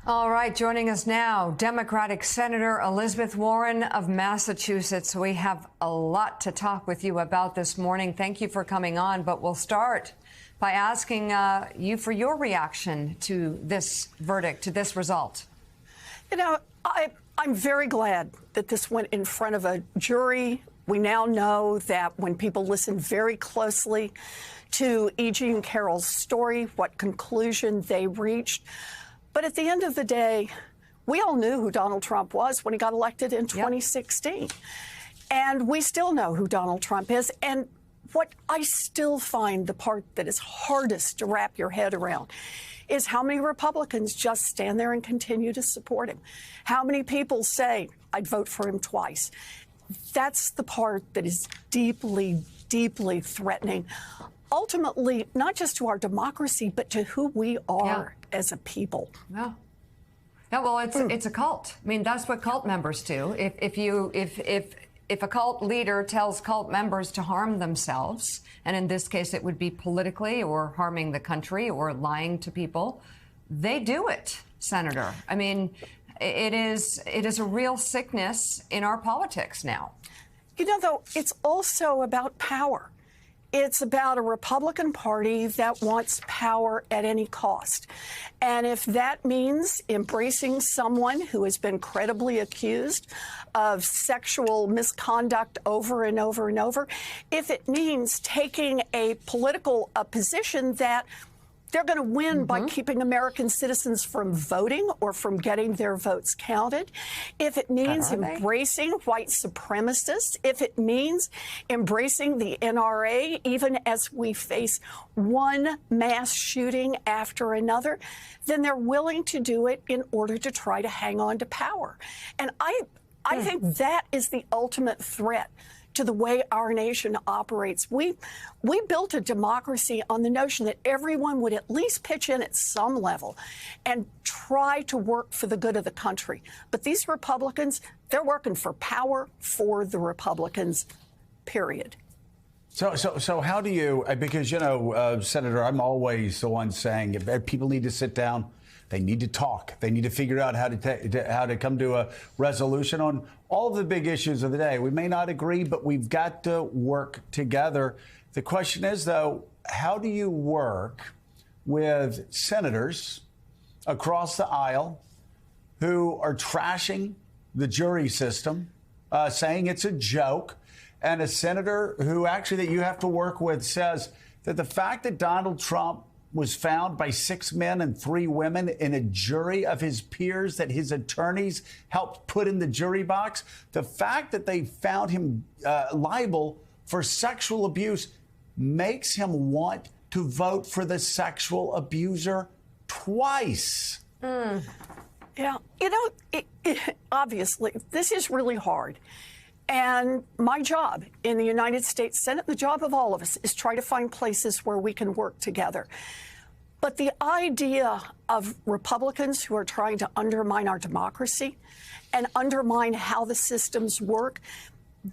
All right, joining us now, Democratic Senator Elizabeth Warren of Massachusetts. We have a lot to talk with you about this morning. Thank you for coming on, but we'll start by asking you for your reaction to this verdict, to this result. You know, I'm very glad that this went in front of a jury. We now know that when people listen very closely to E. Jean Carroll's story, what conclusion they reached. But at the end of the day, we all knew who Donald Trump was when he got elected in 2016. Yep. And we still know who Donald Trump is. And what I still find the part that is hardest to wrap your head around is how many Republicans just stand there and continue to support him. How many people say, I'd vote for him twice. That's the part that is deeply, deeply threatening. Ultimately, not just to our democracy, but to who we are as a people. Yeah. Yeah, well, it's a cult. I mean, that's what cult members do. If a cult leader tells cult members to harm themselves, and in this case it would be politically or harming the country or lying to people, they do it, Senator. I mean, it is a real sickness in our politics now. You know, though, it's also about power. It's about a Republican Party that wants power at any cost. And if that means embracing someone who has been credibly accused of sexual misconduct over and over and over, if it means taking a political position that they're going to win by keeping American citizens from voting or from getting their votes counted, if it means embracing white supremacists, if it means embracing the NRA, even as we face one mass shooting after another, then they're willing to do it in order to try to hang on to power. And I think that is the ultimate threat to the way our nation operates. We built a democracy on the notion that everyone would at least pitch in at some level and try to work for the good of the country. But these Republicans, they're working for power for the Republicans, period. So how do you, because, you know, Senator, I'm always the one saying if people need to sit down, they need to talk. They need to figure out how to come to a resolution on all of the big issues of the day. We may not agree, but we've got to work together. The question is, though, how do you work with senators across the aisle who are trashing the jury system, saying it's a joke, and a senator who actually that you have to work with says that the fact that Donald Trump was found by 6 men and 3 women in a jury of his peers that his attorneys helped put in the jury box, the fact that they found him liable for sexual abuse makes him want to vote for the sexual abuser twice. Yeah, you know, obviously, this is really hard. And my job in the United States Senate, the job of all of us, is try to find places where we can work together. But the idea of Republicans who are trying to undermine our democracy and undermine how the systems work,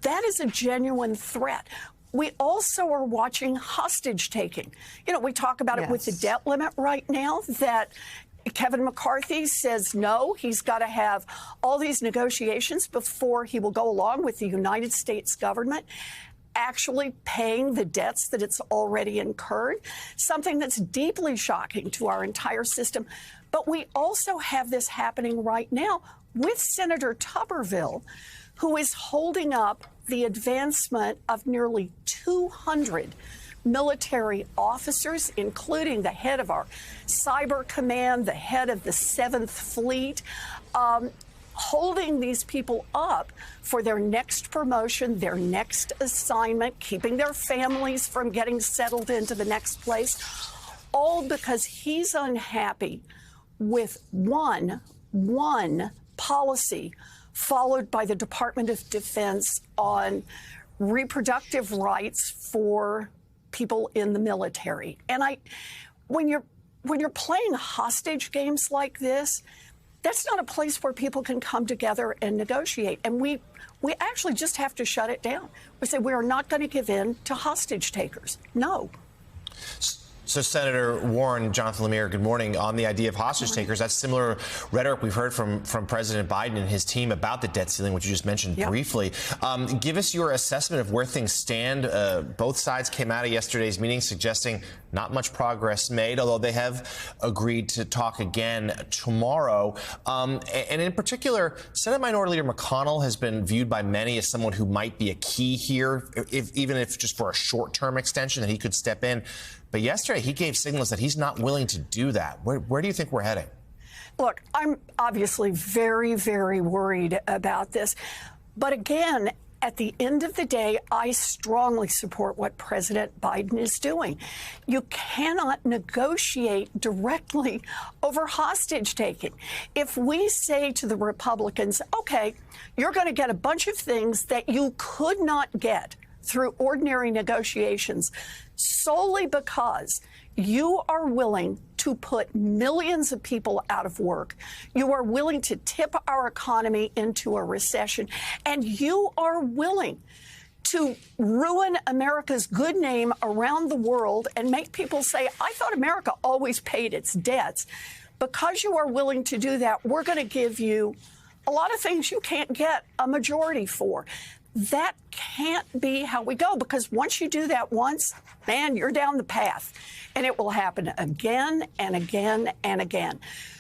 that is a genuine threat. We also are watching hostage taking. You know, we talk about it with the debt limit right now, that Kevin McCarthy says no, he's got to have all these negotiations before he will go along with the United States government actually paying the debts that it's already incurred, something that's deeply shocking to our entire system. But we also have this happening right now with Senator Tuberville, who is holding up the advancement of nearly 200 military officers, including the head of our cyber command, the head of the 7th Fleet, holding these people up for their next promotion, their next assignment, keeping their families from getting settled into the next place, all because he's unhappy with one policy followed by the Department of Defense on reproductive rights for people in the military. And when you're playing hostage games like this, that's not a place where people can come together and negotiate. And we actually just have to shut it down. We say we are not going to give in to hostage takers. No. So, Senator Warren, Jonathan Lemire, good morning. On the idea of hostage takers, that's similar rhetoric we've heard from President Biden and his team about the debt ceiling, which you just mentioned briefly. Give us your assessment of where things stand. Both sides came out of yesterday's meeting suggesting not much progress made, although they have agreed to talk again tomorrow. And in particular, Senate Minority Leader McConnell has been viewed by many as someone who might be a key here, even if just for a short-term extension, that he could step in. But yesterday, he gave signals that he's not willing to do that. Where do you think we're heading? Look, I'm obviously very, very worried about this. But again, at the end of the day, I strongly support what President Biden is doing. You cannot negotiate directly over hostage taking. If we say to the Republicans, OK, you're going to get a bunch of things that you could not get through ordinary negotiations solely because you are willing to put millions of people out of work. You are willing to tip our economy into a recession, and you are willing to ruin America's good name around the world and make people say, I thought America always paid its debts. Because you are willing to do that, we're going to give you a lot of things you can't get a majority for. That can't be how we go, because once you do that once, man, you're down the path, and it will happen again and again and again.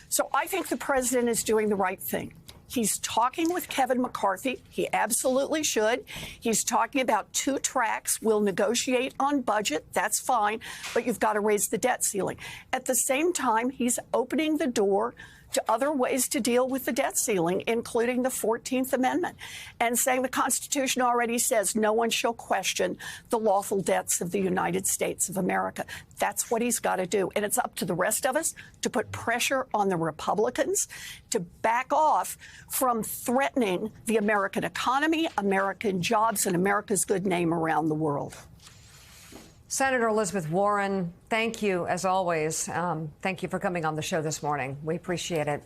So I think the president is doing the right thing. He's talking with Kevin McCarthy. He absolutely should. He's talking about 2 tracks. We'll negotiate on budget. That's fine. But you've got to raise the debt ceiling. At the same time, he's opening the door to other ways to deal with the debt ceiling, including the 14th Amendment, and saying the Constitution already says no one shall question the lawful debts of the United States of America. That's what he's got to do. And it's up to the rest of us to put pressure on the Republicans to back off from threatening the American economy, American jobs, and America's good name around the world. Senator Elizabeth Warren, thank you, as always. Thank you for coming on the show this morning. We appreciate it.